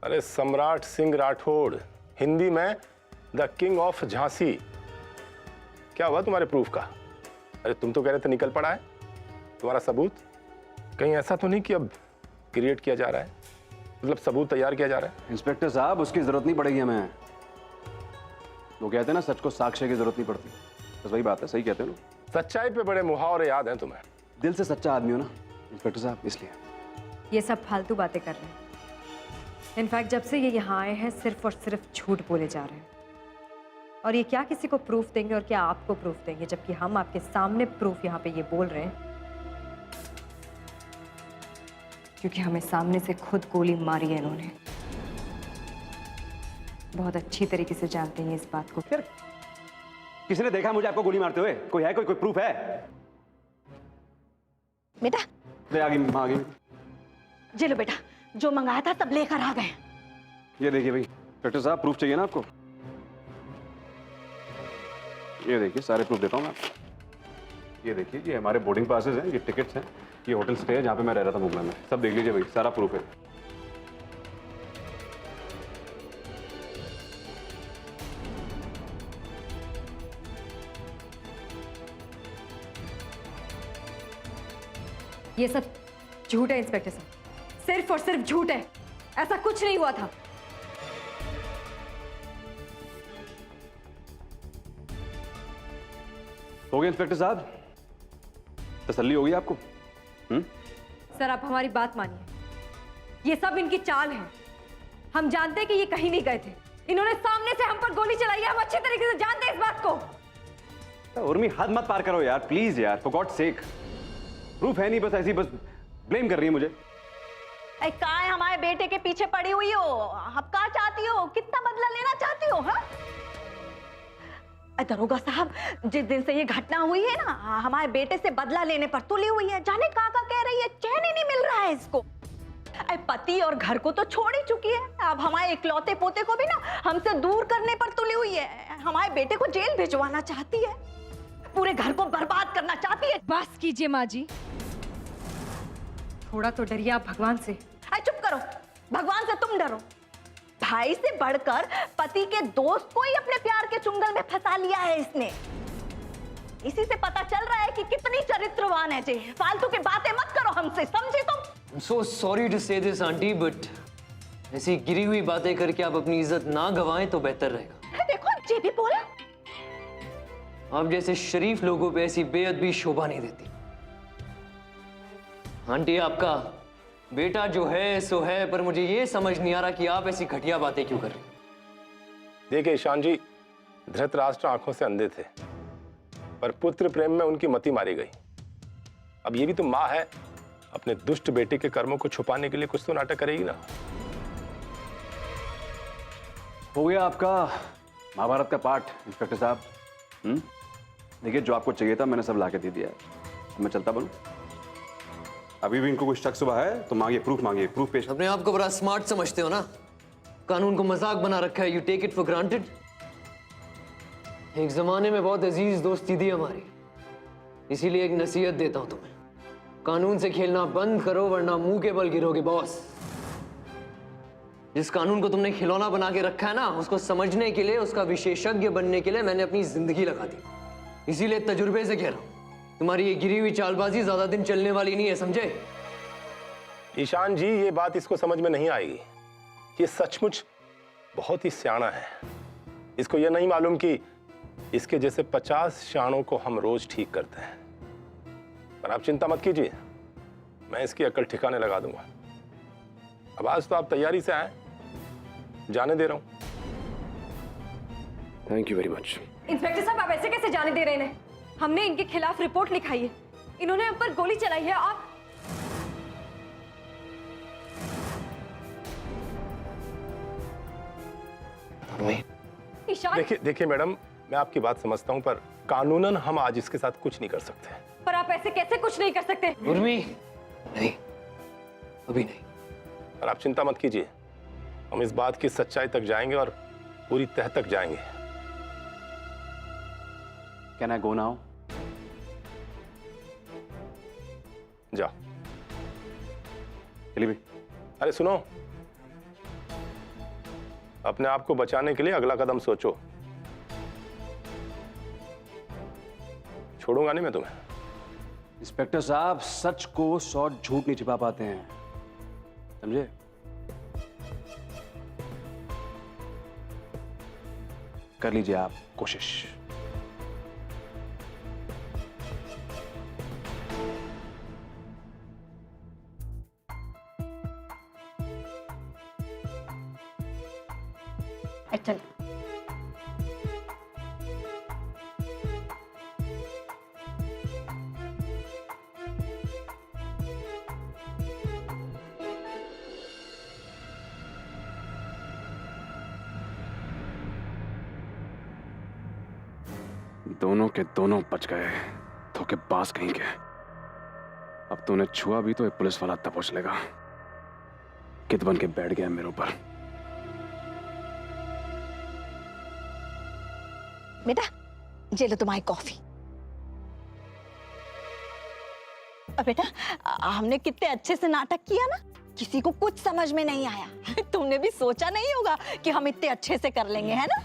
अरे सम्राट सिंह राठौड़, हिंदी में द किंग ऑफ झांसी। क्या हुआ तुम्हारे प्रूफ का? अरे तुम तो कह रहे थे निकल पड़ा है, तुम्हारा सबूत कहीं ऐसा तो नहीं कि अब क्रिएट किया जा रहा है, मतलब सबूत तैयार किया जा रहा है? इंस्पेक्टर साहब, उसकी जरूरत नहीं पड़ेगी हमें। वो कहते हैं ना, सच को साक्ष्य की जरूरत नहीं पड़ती। बस वही बात है, सही कहते हो ना। सच्चाई पे बड़े मुहावरे याद हैं तुम्हें। दिल से सच्चा आदमी हो ना इंस्पेक्टर साहब, इसलिए। ये सब फालतू बातें कर रहे हैं। इनफैक्ट जब से ये यहाँ आए हैं सिर्फ और सिर्फ झूठ बोले जा रहे हैं। और ये क्या किसी को प्रूफ देंगे और क्या आपको प्रूफ देंगे, जबकि हम आपके सामने प्रूफ यहाँ पे ये बोल रहे हैं, क्योंकि हमें सामने से खुद गोली मारी है इन्होंने। बहुत अच्छी तरीके से जानते हैं इस बात को। फिर किसी ने देखा मुझे आपको गोली मारते हुए? कोई है? कोई प्रूफ है? बेटा ले आ गई मां, आ गई। जे लो बेटा, जो मंगाया था सब लेकर आ गए। ये देखिए भाई, इंस्पेक्टर साहब प्रूफ चाहिए ना आपको? ये देखिए, सारे प्रूफ देता हूँ मैं आपको। ये देखिए, ये हमारे बोर्डिंग पासेस हैं, ये टिकट्स हैं, ये होटल स्टे है जहाँ पे मैं रह रहा था मुंबई में। सब देख लीजिए भाई, सारा प्रूफ है। ये सब झूठ है इंस्पेक्टर साहब, सिर्फ और सिर्फ झूठ है। ऐसा कुछ नहीं हुआ था। हो गया इंस्पेक्टर साहब, तसल्ली हो गई आपको? सर आप हमारी बात मानिए, ये सब इनकी चाल है। हम जानते हैं कि ये कहीं नहीं गए थे। इन्होंने सामने से हम पर गोली चलाई है, हम अच्छे तरीके से जानते हैं इस बात को। उर्मी, हद मत पार करो यार, प्लीज यार, फॉर गॉड सेक। प्रूफ है नहीं, बस ऐसी बस ब्लेम कर रही है मुझे। कहाँ है हमारे बेटे के पीछे पड़ी हुई हो? अब क्या चाहती हो? कितना बदला लेना चाहती हो? हाँ दरोगा साहब, जिस दिन से ये घटना हुई है ना, हमारे बेटे से बदला लेने पर तुली हुई है। जाने काका कह रही है, चैन ही नहीं मिल रहा है इसको। पति और घर को तो छोड़ ही चुकी है, अब हमारे इकलौते पोते को भी ना हमसे दूर करने पर तुली हुई है। हमारे बेटे को जेल भिजवाना चाहती है, पूरे घर को बर्बाद करना चाहती है। बस कीजिए माँ जी, थोड़ा तो डरिए आप भगवान से। चुप करो, भगवान से तुम डरो। भाई से बढ़कर पति के दोस्त को ही अपने प्यार के चुंगल में फंसा लिया है इसने। इसी से पता चल रहा है कि कितनी चरित्रवान है जी। फालतू की बातें मत करो हमसे, समझे तुम? I'm so sorry to say this, aunty, but ऐसी गिरी हुई बातें करके आप अपनी इज्जत ना गंवाएं तो बेहतर रहेगा। देखो जी भी बोला। आप जैसे शरीफ लोगों पे ऐसी बेअदबी शोभा नहीं देती। आंटी, आपका बेटा जो है सो है, पर मुझे ये समझ नहीं आ रहा कि आप ऐसी घटिया बातें क्यों कर रही हैं। देखिए ईशान जी, धृतराष्ट्र आंखों से अंधे थे, पर पुत्र प्रेम में उनकी मति मारी गई। अब ये भी तो माँ है, अपने दुष्ट बेटे के कर्मों को छुपाने के लिए कुछ तो नाटक करेगी ना। हो गया आपका महाभारत का पाठ इंस्पेक्टर साहब। देखिए, जो आपको चाहिए था मैंने सब लाके दे दिया है। मैं चलता बनूं? अभी भी इनको कुछ शक सुबह है तो मांगिए, प्रूफ पेश। अपने आप को बड़ा स्मार्ट समझते हो ना, कानून को मजाक बना रखा है। You take it for granted. एक जमाने में बहुत अजीज दोस्ती थी हमारी, इसीलिए एक नसीहत देता हूं तुम्हें, कानून से खेलना बंद करो वरना मुंह के बल गिरोगे बॉस। जिस कानून को तुमने खिलौना बना के रखा है ना, उसको समझने के लिए, उसका विशेषज्ञ बनने के लिए मैंने अपनी जिंदगी लगा दी। इसीलिए तजुर्बे से कह रहा हूं, तुम्हारी ये गिरी हुई चालबाजी ज्यादा दिन चलने वाली नहीं है, समझे? ईशान जी, ये बात इसको समझ में नहीं आएगी। ये सचमुच बहुत ही सियाना है। इसको ये नहीं मालूम कि इसके जैसे 50 शाणों को हम रोज ठीक करते हैं। पर आप चिंता मत कीजिए, मैं इसकी अकल ठिकाने लगा दूंगा। अब आज तो आप तैयारी से आए, जाने दे रहा हूं। Thank you very much. Inspector साहब, आप ऐसे कैसे जाने दे रहे हैं? हमने इनके खिलाफ रिपोर्ट लिखाई है, इन्होंने हम पर गोली चलाई है। आप ईशान, देखिए मैडम, मैं आपकी बात समझता हूं, पर कानूनन हम आज इसके साथ कुछ नहीं कर सकते। पर आप ऐसे कैसे कुछ नहीं कर सकते? उर्मी, नहीं, अभी नहीं। पर आप चिंता मत कीजिए, हम इस बात की सच्चाई तक जाएंगे और पूरी तह तक जाएंगे। Can I go now? जाओ। चलिए भाई। अरे सुनो, अपने आप को बचाने के लिए अगला कदम सोचो। छोड़ूंगा नहीं मैं तुम्हें। इंस्पेक्टर साहब, सच को 100 झूठ नहीं छिपा पाते हैं, समझे? कर लीजिए आप कोशिश। चल दोनों के दोनों बच गए, धोखेबाज कहीं के। अब तूने छुआ भी तो एक पुलिस वाला दबोच लेगा। किद बन के बैठ गया मेरे ऊपर। बेटा, ये लो तुम्हारी कॉफी। और बेटा, हमने कितने अच्छे से नाटक किया ना, किसी को कुछ समझ में नहीं आया। तुमने भी सोचा नहीं होगा कि हम इतने अच्छे से कर लेंगे, है ना?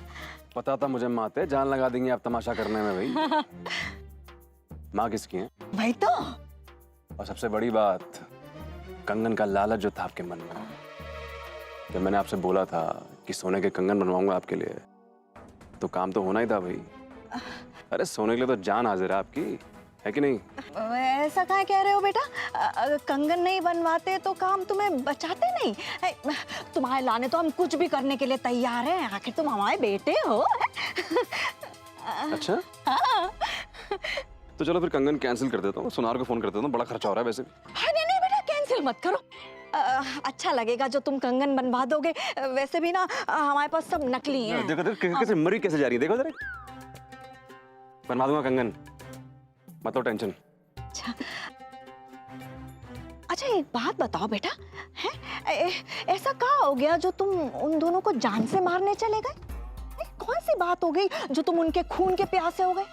पता था मुझे माते जान लगा देंगे आप तमाशा करने में भाई। माँ किसकी है? भाई तो और सबसे बड़ी बात, कंगन का लालच जो था आपके मन में, जब मैंने आपसे बोला था कि सोने के कंगन बनवाऊंगा आपके लिए, तो काम तो होना ही था भाई। अरे सोने के लिए तो जान हाजिर है आपकी, है कि नहीं? ऐसा कहाँ कह रहे हो बेटा? कंगन नहीं बनवाते तो काम तुम्हें बचाते नहीं? तुम्हारे लाने तो हम कुछ भी करने के लिए तैयार हैं, आखिर तुम हमारे बेटे हो। अच्छा? हाँ। तो चलो फिर कंगन कैंसिल कर देता हूँ, सुनार को फोन कर देता हूँ, बड़ा खर्चा हो रहा है वैसे भी। नहीं नहीं बेटा, कैंसिल मत करो। अच्छा लगेगा जो तुम कंगन बनवा दोगे। वैसे भी ना हमारे पास सब नकली हैं। देखो देखो कैसे मरी कैसे जा रही है, देखो जरा। बनवा दूंगा कंगन, मतलब टेंशन। अच्छा एक बात बताओ बेटा, है ऐसा कहाँ हो गया जो तुम उन दोनों को जान से मारने चले गए? कौन सी बात हो गई जो तुम उनके खून के प्यासे हो गए?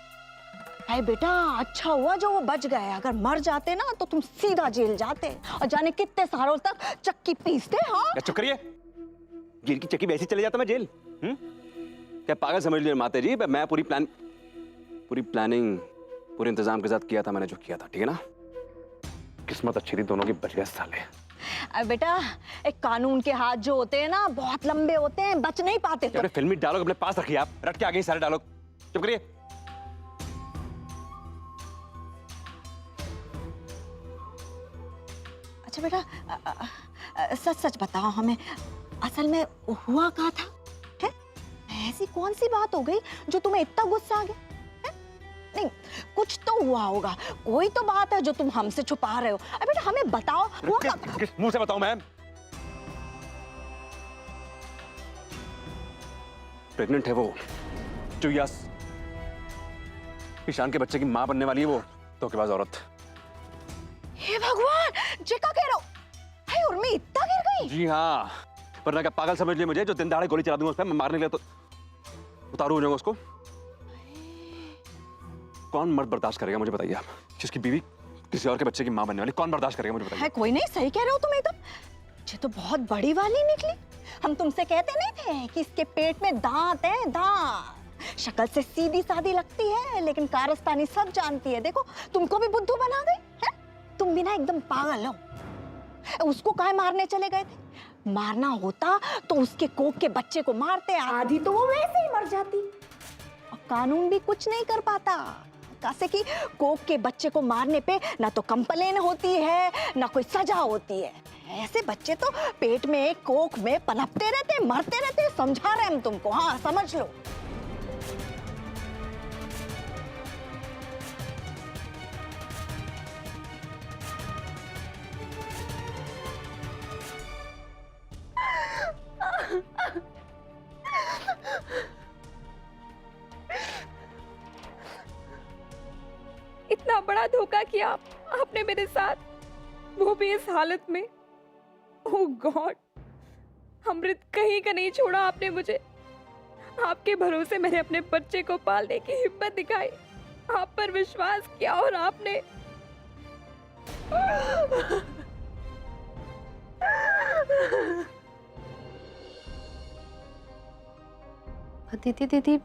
अरे बेटा, अच्छा हुआ जो वो बच गए, अगर मर जाते ना तो तुम सीधा जेल जाते और जाने कितने सालों तक चक्की पीसते। हाँ चुप करिए, जेल की चक्की वैसे चले जाता मैं जेल? क्या पागल समझ लिया माते जी? मैं पूरी प्लानिंग पूरे इंतजाम के साथ किया था मैंने, जो किया था, ठीक है ना? किस्मत अच्छी थी, दोनों की बच गए साले। अरे बेटा, एक कानून के हाथ जो होते हैं ना बहुत लंबे होते हैं, बच नहीं पाते। तो फिल्मी डायलॉग अपने पास रखिए आप, रट के आ गए सारे डायलॉग। चुप करिए। अच्छा बेटा, सच सच बताओ हमें, असल में हुआ क्या था? है? ऐसी कौन सी बात हो गई जो तुम्हें इतना गुस्सा आ गया? नहीं, कुछ तो हुआ होगा, कोई तो बात है जो तुम हमसे छुपा रहे हो। अरे बेटा हमें बताओ, हुआ क्या था? किस मुंह से बताऊं मैं? प्रेग्नेंट है वो, जो यस ईशान के बच्चे की मां बनने वाली है वो धोखेबाज औरत। हे भगवान, ये क्या कह रहे हो? हाय उर्मी इतना गिर गई? जी हाँ, वरना क्या पागल समझ लिया मुझे? जो दिन दहाड़े गोली चला दूंगा उस पर, मैं मारने के लिए तो उतारू हो जाऊंगा उसको। कौन मर्द बर्दाश्त करेगा मुझे बताइए आप? जिसकी बीवी किसी और के बच्चे की मां बनने वाली, कौन बर्दाश्त करेगा मुझे बताइए? है कोई नहीं, सही कह रहे हो तुम एकदम। ये तो बहुत बड़ी वाली निकली। हम तुमसे कहते नहीं थे कि इसके पेट में दांत है, दांत। शक्ल से सीधी सादी लगती है लेकिन कारस्तानी सब जानती है। देखो तुमको भी बुद्धू बना गई है। तुम भी ना एकदम पागल हो। उसको काहे मारने चले गए थे? मारना होता तो उसके कोख के बच्चे को मारते, आधी तो वो वैसे ही मर जाती। और कानून भी कुछ नहीं कर पाता, कैसे कि कोख के बच्चे को मारने पे ना तो कंप्लेन होती है ना कोई सजा होती है। ऐसे बच्चे तो पेट में एक कोख में पनपते रहते, मरते रहते। समझा रहे हम तुमको, हाँ समझ लो। इतना बड़ा धोखा किया आपने मेरे साथ, वो भी इस हालत में। ओह गॉड, अमृत कहीं का नहीं छोड़ा आपने मुझे। आपके भरोसे मैंने अपने बच्चे को पालने की हिम्मत दिखाई, आप पर विश्वास किया और आपने दीदी दीदी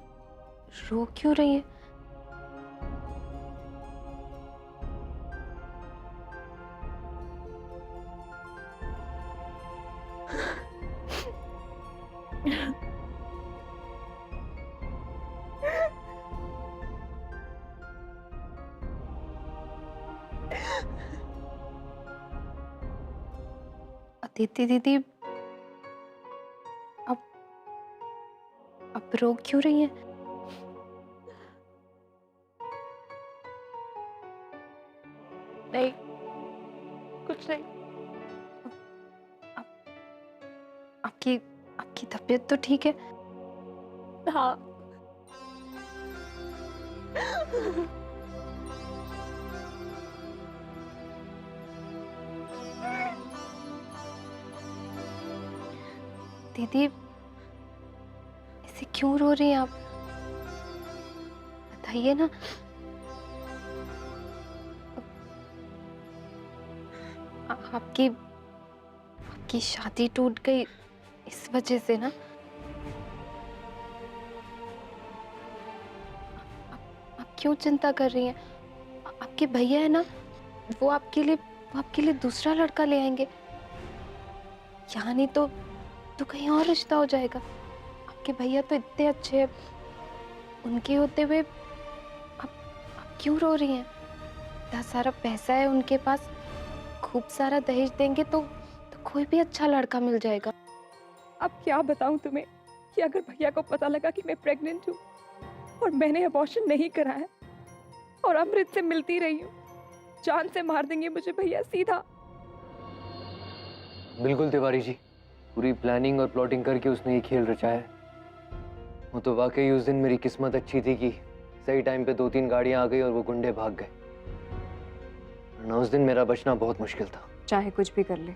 रो क्यों रही है? अदिति दीदी अब रो क्यों रही है? नहीं, कुछ नहीं। आपकी आपकी तबीयत तो ठीक है? हाँ। दीदी ऐसे क्यों रो रही हैं आप? बताइए ना। आपकी आपकी शादी टूट गई इस वजह से ना? आप क्यों चिंता कर रही हैं? आपके भैया है ना, वो आपके लिए दूसरा लड़का ले आएंगे। यहाँ नहीं तो कहीं और रिश्ता हो जाएगा। आपके भैया तो इतने अच्छे हैं, उनके होते हुए आप क्यों रो रही हैं? इतना सारा पैसा है उनके पास, खूब सारा दहेज देंगे तो कोई भी अच्छा लड़का मिल जाएगा। अब क्या बताऊं तुम्हें कि अगर भैया को पता लगा कि मैं प्रेग्नेंट हूँ और मैंने अबॉर्शन नहीं कराया और अमृत से मिलती रही हूँ, जान से मार देंगे मुझे भैया सीधा। बिल्कुल तिवारी जी, पूरी प्लानिंग और प्लॉटिंग करके उसने ये खेल रचा है। वो तो वाकई उस दिन मेरी किस्मत अच्छी थी कि सही टाइम पे 2-3 गाड़ियां आ गई और वो गुंडे भाग गए, वरना उस दिन मेरा बचना बहुत मुश्किल था। चाहे कुछ भी कर ले,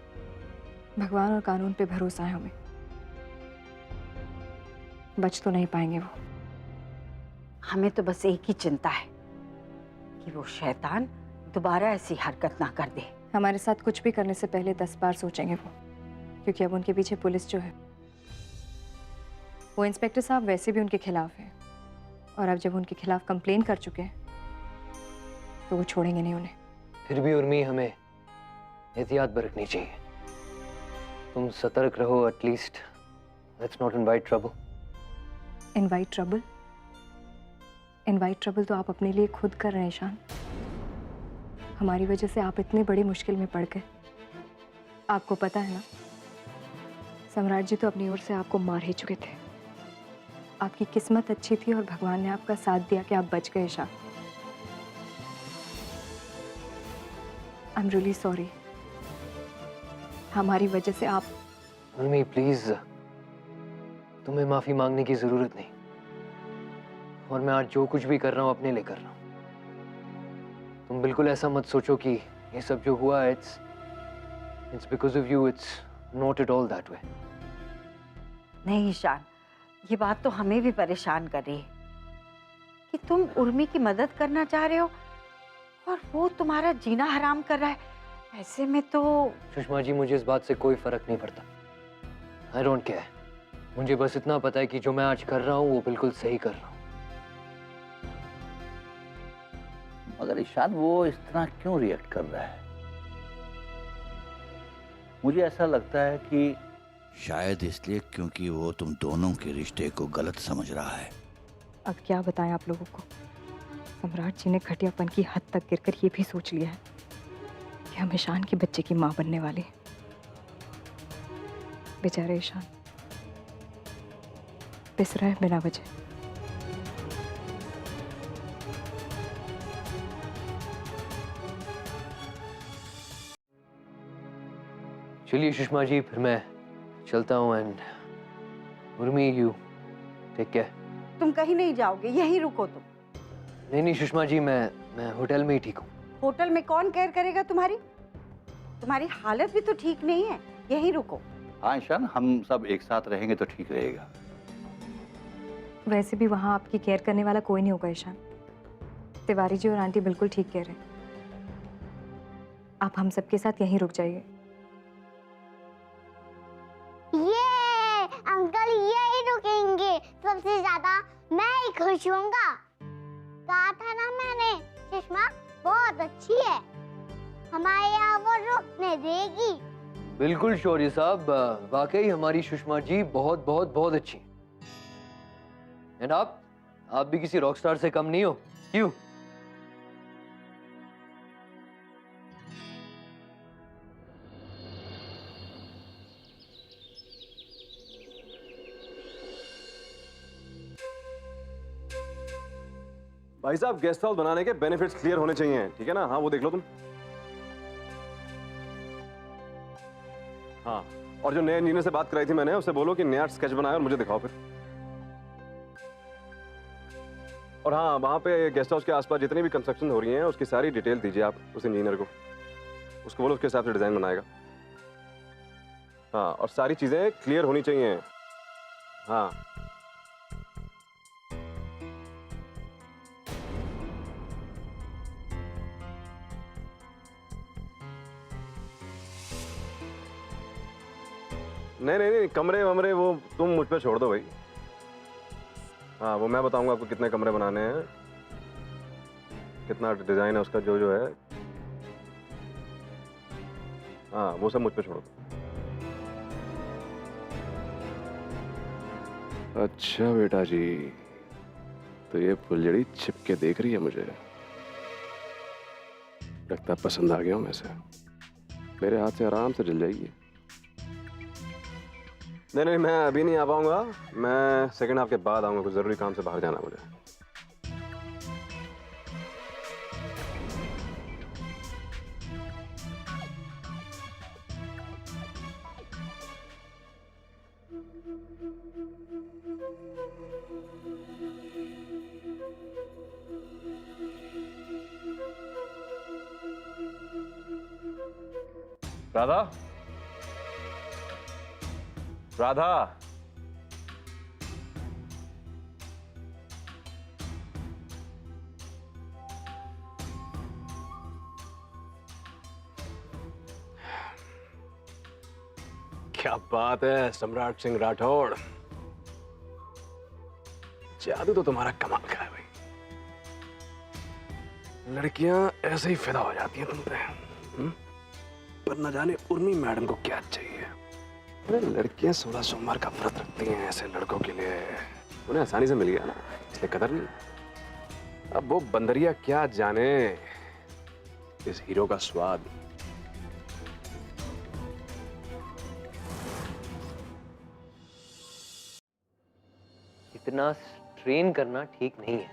भगवान और कानून पे भरोसा है हमें। बच तो नहीं पाएंगे वो। हमें तो बस एक ही चिंता है कि वो शैतान दोबारा ऐसी हरकत ना कर दे। हमारे साथ कुछ भी करने से पहले 10 बार सोचेंगे वो, क्योंकि अब उनके पीछे पुलिस जो है, वो इंस्पेक्टर साहब वैसे भी उनके खिलाफ है, और अब जब उनके खिलाफ कंप्लेन कर चुके हैं तो वो छोड़ेंगे नहीं उन्हें। फिर भी उर्मी, हमें एहतियात बरतनी चाहिए। तुम सतर्क रहो, at least let's not invite trouble. Invite trouble? Invite trouble तो आप अपने लिए खुद कर रहे हैं ईशान। हमारी वजह से आप इतनी बड़ी मुश्किल में पड़ गए। आपको पता है ना, सम्राट जी तो अपनी ओर से आपको मार ही चुके थे। आपकी किस्मत अच्छी थी और भगवान ने आपका साथ दिया कि आप बच गए Ishan. I am really sorry. हमारी वजह से आप। उर्मी प्लीज, तुम्हें माफी मांगने की जरूरत नहीं, और मैं आज जो कुछ भी कर रहा हूँ अपने लिए कर रहा हूँ। तुम बिल्कुल ऐसा मत सोचो कि ये सब जो हुआ है it's because of you. It's not at all that way. नहीं ईशान, ये बात तो हमें भी परेशान कर रही है कि तुम उर्मी की मदद करना चाह रहे हो और वो तुम्हारा जीना हराम कर रहा है। ऐसे में तो। सुषमा जी, मुझे इस बात से कोई फर्क नहीं पड़ता। I don't care. मुझे बस इतना पता है कि जो मैं आज कर रहा हूँ वो बिल्कुल सही कर रहा हूँ। मगर ईशान, वो इस तरह क्यों रिएक्ट कर रहा है? मुझे ऐसा लगता है कि शायद इसलिए क्योंकि वो तुम दोनों के रिश्ते को गलत समझ रहा है। अब क्या बताएं आप लोगों को, सम्राट जी ने घटियापन की हद तक गिरकर ये भी सोच लिया है कि हम ईशान के बच्चे की मां बनने वाले हैं। बेचारे ईशान पिस रहा है बिना वजह। चलिए सुषमा जी, फिर मैं चलता हूँ। And Urmi, you take care. तुम कहीं नहीं जाओगे, यहीं रुको तुम। नहीं सुषमा जी, मैं होटल में ही ठीक हूँ। होटल में कौन केयर करेगा तुम्हारी? तुम्हारी हालत भी तो ठीक नहीं है, यहीं रुको। हाँ ईशान, हम सब एक साथ रहेंगे तो ठीक रहेगा। वैसे भी वहां आपकी केयर करने वाला कोई नहीं होगा ईशान। तिवारी जी और आंटी बिल्कुल ठीक कह रहे हैं। आप हम सबके साथ यहीं रुक जाइए। ये अंकल यही रुकेंगे, सबसे ज्यादा मैं ही खुश होऊंगा। कहा था ना मैंने, सुषमा बहुत अच्छी है, हमारे यहाँ वो रुकने देगी। बिल्कुल शौर्य साहब, वाकई हमारी सुषमा जी बहुत बहुत बहुत अच्छी हैं। एंड आप भी किसी रॉकस्टार से कम नहीं हो, क्यों? भाई साहब, गेस्ट हाउस बनाने के बेनिफिट्स क्लियर होने चाहिए, ठीक है ना? हाँ, वो देख लो तुम। हाँ, और जो नए इंजीनियर से बात कराई थी मैंने, उससे बोलो कि नया स्केच बनाए और मुझे दिखाओ फिर। और हाँ, वहाँ पे गेस्ट हाउस के आसपास जितनी भी कंस्ट्रक्शन हो रही हैं, उसकी सारी डिटेल दीजिए आप उस इंजीनियर को। उसको बोलो उसके हिसाब से डिजाइन बनाएगा। हाँ, और सारी चीजें क्लियर होनी चाहिए। हाँ, नहीं, कमरे वमरे वो तुम मुझ पे छोड़ दो भाई। हाँ, वो मैं बताऊंगा आपको कितने कमरे बनाने हैं, कितना डिजाइन है उसका, जो जो है। हाँ, वो सब मुझ पे छोड़ दो। अच्छा बेटा जी, तो ये फुलझड़ी छिप के देख रही है मुझे। लगता पसंद आ गया हूं मैं से। मेरे हाथ से आराम से जल जाएगी। नहीं, मैं अभी नहीं आ पाऊंगा, मैं सेकंड हाफ के बाद आऊंगा, कुछ जरूरी काम से बाहर जाना मुझे। राधा, राधा, क्या बात है सम्राट सिंह राठौड़, जादू तो तुम्हारा कमाल का है भाई। लड़कियां ऐसे ही फिदा हो जाती हैं तुम पे। पर न जाने उर्मी मैडम को क्या चाहिए। अरे लड़कियां 16 सोमवार का व्रत रखती हैं ऐसे लड़कों के लिए, उन्हें आसानी से मिल गया ना, इसलिए कदर नहीं। अब वो बंदरिया क्या जाने इस हीरो का स्वाद। इतना स्ट्रेन करना ठीक नहीं है।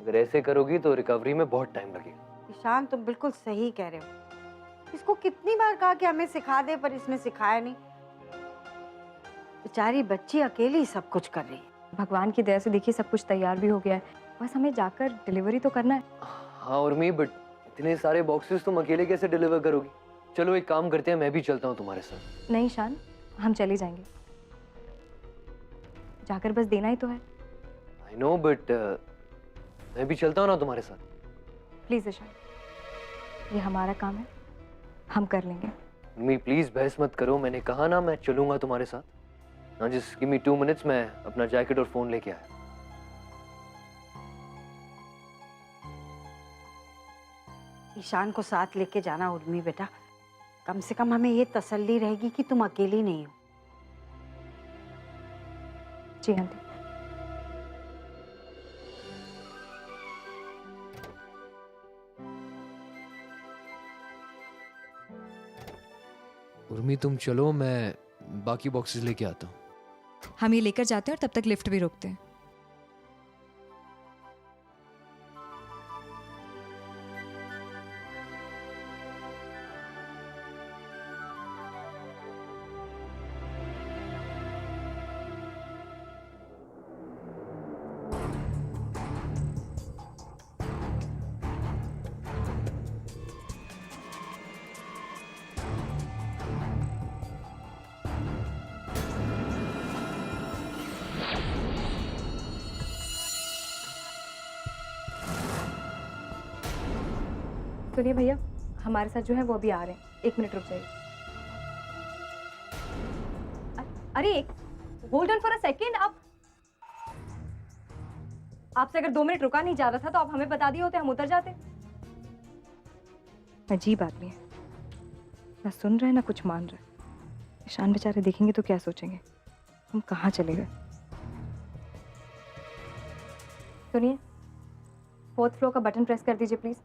अगर ऐसे करोगी तो रिकवरी में बहुत टाइम लगेगा। ईशान, तुम बिल्कुल सही कह रहे हो। इसको कितनी बार कहा कि हमें सिखा दे, पर इसने सिखाया नहीं। बेचारी बच्ची अकेली सब कुछ कर रही है। भगवान की दया से देखिए सब कुछ तैयार भी हो गया है, बस हमें जाकर डिलीवरी तो करना है। हाँ उर्मी, बट इतने सारे बॉक्सेस तुम अकेले कैसे डिलीवर करोगी? चलो एक काम करते हैं, मैं भी चलता हूँ तुम्हारे साथ। नहीं शान, हम चले जाएंगे, जाकर बस देना ही तो है। आई नो, बट मैं भी चलता हूँ ना तुम्हारे साथ। प्लीज ईशान, ये हमारा काम है, हम कर लेंगे। उर्मी प्लीज बहस मत करो, मैंने कहा ना मैं चलूंगा तुम्हारे साथ। ना जस्ट गिव मी 2 मिनट्स, मैं अपना जैकेट और फोन लेके आया। ईशान को साथ लेके जाना उर्मी बेटा, कम से कम हमें ये तसल्ली रहेगी कि तुम अकेली नहीं हो। जी आंटी। उर्मी तुम चलो, मैं बाकी बॉक्सेस लेके आता हूँ। हम ये लेकर जाते हैं और तब तक लिफ्ट भी रोकते हैं। सुनिए भैया, हमारे साथ जो है वो अभी आ रहे हैं, 1 मिनट रुक जाइए। अरे hold on for a second. आपसे अगर 2 मिनट रुका नहीं जा रहा था तो आप हमें बता दिए होते, हम उतर जाते। अजीब आदमी है, ना सुन रहे ना कुछ मान रहे। ईशान बेचारे देखेंगे तो क्या सोचेंगे, हम कहाँ चले गए। सुनिए, 4th फ्लोर का बटन प्रेस कर दीजिए प्लीज।